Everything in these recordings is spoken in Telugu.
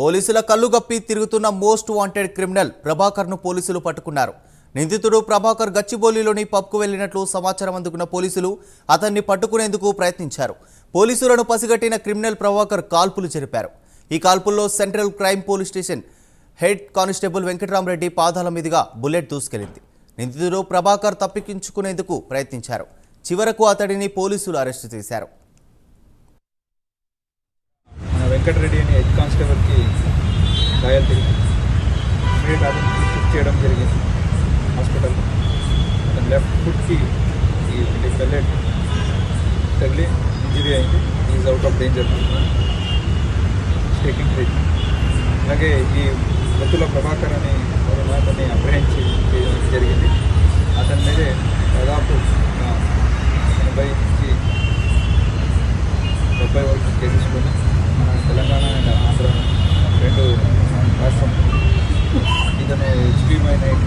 పోలీసుల కళ్ళుగప్పి తిరుగుతున్న మోస్ట్ వాంటెడ్ క్రిమినల్ ప్రభాకర్ను పోలీసులు పట్టుకున్నారు. నిందితుడు ప్రభాకర్ గచ్చిబౌలిలోని పబ్కు వెళ్లినట్లు సమాచారం అందుకున్న పోలీసులు అతన్ని పట్టుకునేందుకు ప్రయత్నించారు. పోలీసులను పసిగట్టిన క్రిమినల్ ప్రభాకర్ కాల్పులు జరిపారు. ఈ కాల్పుల్లో central crime police station head constable Venkataramareddy పాదాల మీదుగా బుల్లెట్ దూసుకెళ్లింది. నిందితుడు ప్రభాకర్ తప్పించుకునేందుకు ప్రయత్నించారు. చివరకు అతడిని పోలీసులు అరెస్టు చేశారు. వెంకటరెడ్డి అని హెడ్ కానిస్టేబుల్కి గాయాలు తిరిగి ఇమీడియట్ అతనికి షిఫ్ట్ చేయడం జరిగింది హాస్పిటల్. అతని లెఫ్ట్ ఫుట్కి బెల్లెట్ తగిలి ఇంజరీ అయింది. Is out of danger, taking treatment. అలాగే ఈ బతుల ప్రభాకర్ అని అతన్ని అప్రహెండ్ చేయడం జరిగింది. అతని మీదే దాదాపు 80 నుంచి 70 వరకు కేసెస్ ఉన్నాయి. మన తెలంగాణ అండ్ ఆంధ్ర రెండు రాష్ట్రం ఇతను హెచ్పీ మైనైట్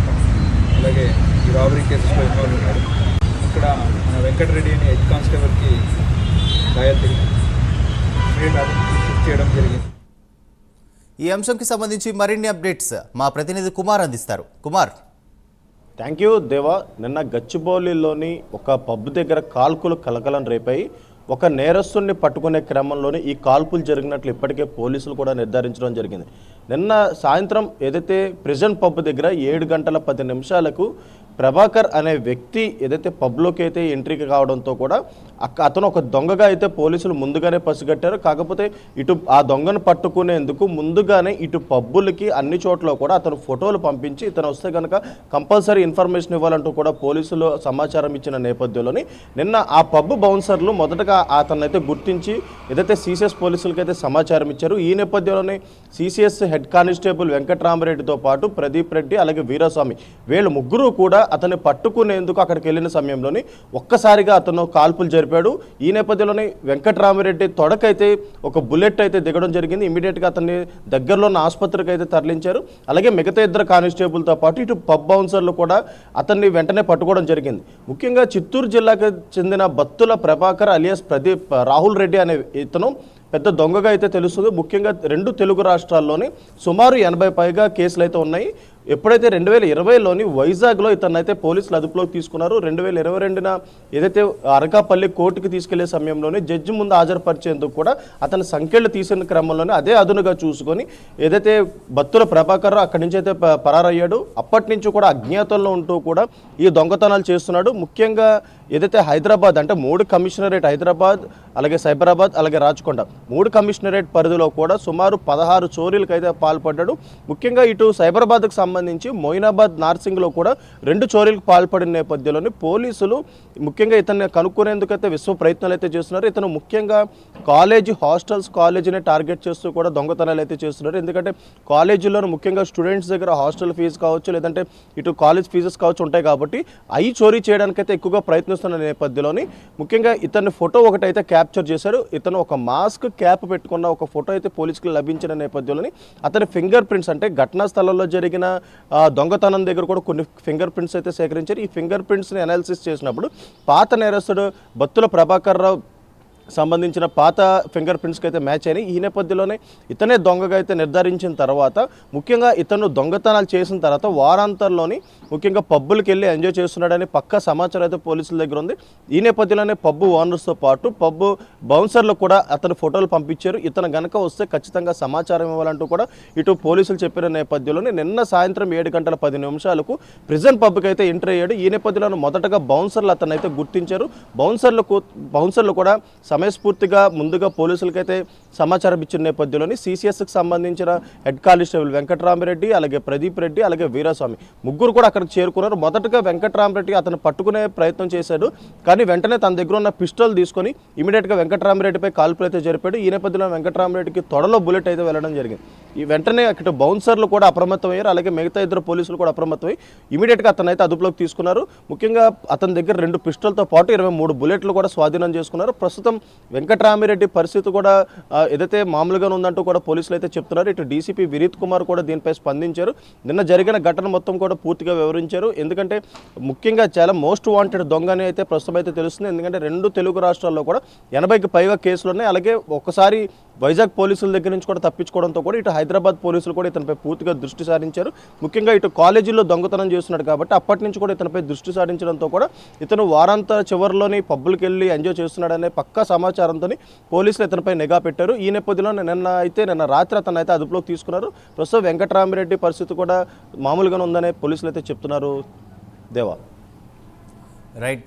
అలాగే ఈ రాబరీ కేసెస్లో ఇన్వాల్వ్ ఉన్నాడు. ఇక్కడ మన వెంకటరెడ్డి అని హెడ్ కానిస్టేబుల్కి గాయాలు తిరిగి ఇమీడియట్ అతనికి షిఫ్ట్ చేయడం జరిగింది. ఈ అంశంకి సంబంధించి మరిన్ని అప్డేట్స్ మా ప్రతినిధి కుమార్ అందిస్తారు. కుమార్. థ్యాంక్ యూ దేవా. నిన్న గచ్చిబౌలిలోని ఒక పబ్ దగ్గర కాల్పులు కలకలం రేపాయి. ఒక నేరస్తుడిని పట్టుకునే క్రమంలోనే ఈ కాల్పులు జరిగినట్లు ఇప్పటికే పోలీసులు కూడా నిర్ధారించడం జరిగింది. నిన్న సాయంత్రం ఏదైతే ప్రిజన్ పబ్ దగ్గర 7 గంటల 10 నిమిషాలకు ప్రభాకర్ అనే వ్యక్తి ఏదైతే పబ్లోకి అయితే ఎంట్రీకి కావడంతో కూడా అతను ఒక దొంగగా అయితే పోలీసులు ముందుగానే పసిగట్టారు. కాకపోతే ఇటు ఆ దొంగను పట్టుకునేందుకు ముందుగానే ఇటు పబ్బులకి అన్ని చోట్ల కూడా అతను ఫోటోలు పంపించి ఇతను వస్తే కనుక కంపల్సరీ ఇన్ఫర్మేషన్ ఇవ్వాలంటూ కూడా పోలీసులు సమాచారం ఇచ్చిన నేపథ్యంలోని నిన్న ఆ పబ్ బౌన్సర్లు మొదటగా అతను అయితే గుర్తించి ఏదైతే సిసిఎస్ పోలీసులకి అయితే సమాచారం ఇచ్చారు. ఈ నేపథ్యంలోనే సిసిఎస్ హెడ్ కానిస్టేబుల్ వెంకటరామరెడ్డితో పాటు ప్రదీప్ రెడ్డి అలాగే వీరస్వామి వీళ్ళు ముగ్గురు కూడా అతన్ని పట్టుకునేందుకు అక్కడికి వెళ్ళిన సమయంలోని ఒక్కసారిగా అతను కాల్పులు జరిపాడు. ఈ నేపథ్యంలోనే వెంకటరామరెడ్డి తొడకైతే ఒక బుల్లెట్ అయితే దిగడం జరిగింది. ఇమీడియట్గా అతన్ని దగ్గరలో ఉన్న ఆసుపత్రికి అయితే తరలించారు. అలాగే మిగతా 2 కానిస్టేబుల్తో పాటు ఇటు పబ్ బౌన్సర్లు కూడా అతన్ని వెంటనే పట్టుకోవడం జరిగింది. ముఖ్యంగా చిత్తూరు జిల్లాకు చెందిన బత్తుల ప్రభాకర్ అలియాస్ రాహుల్ రెడ్డి అనే ఇతను పెద్ద దొంగగా అయితే తెలుస్తుంది. ముఖ్యంగా 2 తెలుగు రాష్ట్రాల్లోని సుమారు 80 పైగా కేసులు అయితే ఉన్నాయి. ఎప్పుడైతే 2020లోని వైజాగ్లో ఇతనైతే పోలీసులు అదుపులోకి తీసుకున్నారు. 2022న ఏదైతే అరకాపల్లి కోర్టుకి తీసుకెళ్లే సమయంలోనే జడ్జి ముందు హాజరుపరిచేందుకు కూడా అతని సంఖ్యలు తీసిన క్రమంలోనే అదే అదునుగా చూసుకొని ఏదైతే బత్తుల ప్రభాకర్ అక్కడి నుంచి అయితే పరారయ్యాడు. అప్పటి నుంచి కూడా అజ్ఞాతంలో ఉంటూ కూడా ఈ దొంగతనాలు చేస్తున్నాడు. ముఖ్యంగా ఏదైతే హైదరాబాద్ అంటే 3 కమిషనరేట్ హైదరాబాద్ అలాగే సైబరాబాద్ అలాగే రాచకొండ 3 కమిషనరేట్ పరిధిలో కూడా సుమారు 16 చోరీలకు అయితే పాల్పడ్డాడు. ముఖ్యంగా ఇటు సైబరాబాద్కు సంబంధించి మొయినాబాద్ నార్సింగ్లో కూడా 2 చోరీలకు పాల్పడిన నేపథ్యంలోని పోలీసులు ముఖ్యంగా ఇతన్ని కనుక్కునేందుకైతే విశ్వ ప్రయత్నాలు అయితే చేస్తున్నారు. ఇతను ముఖ్యంగా కాలేజీని టార్గెట్ చేస్తూ కూడా దొంగతనాలు అయితే చేస్తున్నారు. ఎందుకంటే కాలేజీలోనూ ముఖ్యంగా స్టూడెంట్స్ దగ్గర హాస్టల్ ఫీజు కావచ్చు లేదంటే ఇటు కాలేజ్ ఫీజెస్ కావచ్చు ఉంటాయి కాబట్టి అవి చోరీ చేయడానికైతే ఎక్కువగా ప్రయత్నిస్తున్న నేపథ్యంలోని ముఖ్యంగా ఇతని ఫోటో ఒకటైతే క్యాప్చర్ చేశారు. ఇతను ఒక మాస్క్ క్యాప్ పెట్టుకున్న ఒక ఫోటో అయితే పోలీసులకు లభించిన నేపథ్యంలోని అతని ఫింగర్ ప్రింట్స్ అంటే ఘటనా స్థలంలో జరిగిన దొంగతనం దగ్గర కూడా కొన్ని ఫింగర్ ప్రింట్స్ అయితే సేకరించారు. ఈ ఫింగర్ ప్రింట్స్ని అనాలిసిస్ చేసినప్పుడు పాత నేరస్తుడు బత్తుల ప్రభాకర్ రావు సంబంధించిన పాత ఫింగర్ ప్రింట్స్కి అయితే మ్యాచ్ అయినాయి. ఈ నేపథ్యంలోనే ఇతనే దొంగగా అయితే నిర్ధారించిన తర్వాత ముఖ్యంగా ఇతను దొంగతనాలు చేసిన తర్వాత వారాంతంలోని ముఖ్యంగా పబ్బులకు వెళ్ళి ఎంజాయ్ చేస్తున్నాడని పక్కా సమాచారం అయితే పోలీసుల దగ్గర ఉంది. ఈ నేపథ్యంలోనే పబ్బు ఓనర్స్తో పాటు పబ్బు బౌన్సర్లు కూడా అతను ఫోటోలు పంపించారు. ఇతను గనక వస్తే ఖచ్చితంగా సమాచారం ఇవ్వాలంటూ కూడా ఇటు పోలీసులు చెప్పిన నేపథ్యంలోనే నిన్న సాయంత్రం 7 గంటల 10 నిమిషాలకు ప్రిజన్ పబ్కి అయితే ఎంటర్ అయ్యాడు. ఈ నేపథ్యంలో మొదటగా బౌన్సర్లు అతను అయితే గుర్తించారు. బౌన్సర్లు కూడా సమయస్ఫూర్తిగా ముందుగా పోలీసులకైతే సమాచారం ఇచ్చిన నేపథ్యంలోని సిసిఎస్కి సంబంధించిన హెడ్ కానిస్టేబుల్ వెంకటరామరెడ్డి అలాగే ప్రదీప్ రెడ్డి అలాగే వీరస్వామి ముగ్గురు కూడా అక్కడికి చేరుకున్నారు. మొదటగా వెంకటరామరెడ్డి అతను పట్టుకునే ప్రయత్నం చేశాడు. కానీ వెంటనే తన దగ్గర ఉన్న పిస్టల్ తీసుకొని ఇమీడియట్గా వెంకటరామరెడ్డిపై కాల్పులు అయితే జరిపాడు. ఈ నేపథ్యంలో వెంకటరామరెడ్డికి తొడలో బుల్లెట్ అయితే వెళ్ళడం జరిగింది. ఈ వెంటనే అక్కడ బౌన్సర్లు కూడా అప్రమత్తమయ్యారు. అలాగే మిగతా 2 పోలీసులు కూడా అప్రమత్తమై ఇమీడియట్గా అతనైతే అదుపులోకి తీసుకున్నారు. ముఖ్యంగా అతని దగ్గర 2 పిస్టల్తో పాటు 23 బుల్లెట్లు కూడా స్వాధీనం చేసుకున్నారు. ప్రస్తుతం వెంకటరామిరెడ్డి పరిస్థితి కూడా ఏదైతే మామూలుగా ఉందంటూ కూడా పోలీసులు అయితే చెప్తున్నారు. ఇటు డీసీపీ వినీత్ కుమార్ కూడా దీనిపై స్పందించారు. నిన్న జరిగిన ఘటన మొత్తం కూడా పూర్తిగా వివరించారు. ఎందుకంటే ముఖ్యంగా చాలా మోస్ట్ వాంటెడ్ దొంగ అని అయితే ప్రస్తుతం అయితే తెలుస్తుంది. ఎందుకంటే 2 తెలుగు రాష్ట్రాల్లో కూడా 80కి పైగా కేసులు ఉన్నాయి. అలాగే ఒకసారి వైజాగ్ పోలీసుల దగ్గర నుంచి కూడా తప్పించుకోవడంతో కూడా ఇటు హైదరాబాద్ పోలీసులు కూడా ఇతనిపై పూర్తిగా దృష్టి సారించారు. ముఖ్యంగా ఇటు కాలేజీల్లో దొంగతనం చేస్తున్నాడు కాబట్టి అప్పటి నుంచి కూడా ఇతనిపై దృష్టి సారించడంతో కూడా ఇతను వారాంత చివరిలోని పబ్బులకి వెళ్ళి ఎంజాయ్ చేస్తున్నాడనే పక్కా సమాచారంతో పోలీసులు ఇతనిపై నిఘా పెట్టారు. ఈ నేపథ్యంలో నిన్న రాత్రి అతను అయితే అదుపులోకి తీసుకున్నారు. ప్రస్తుతం వెంకటరామిరెడ్డి పరిస్థితి కూడా మామూలుగానే ఉందనే పోలీసులు అయితే చెప్తున్నారు. దేవా రైట్.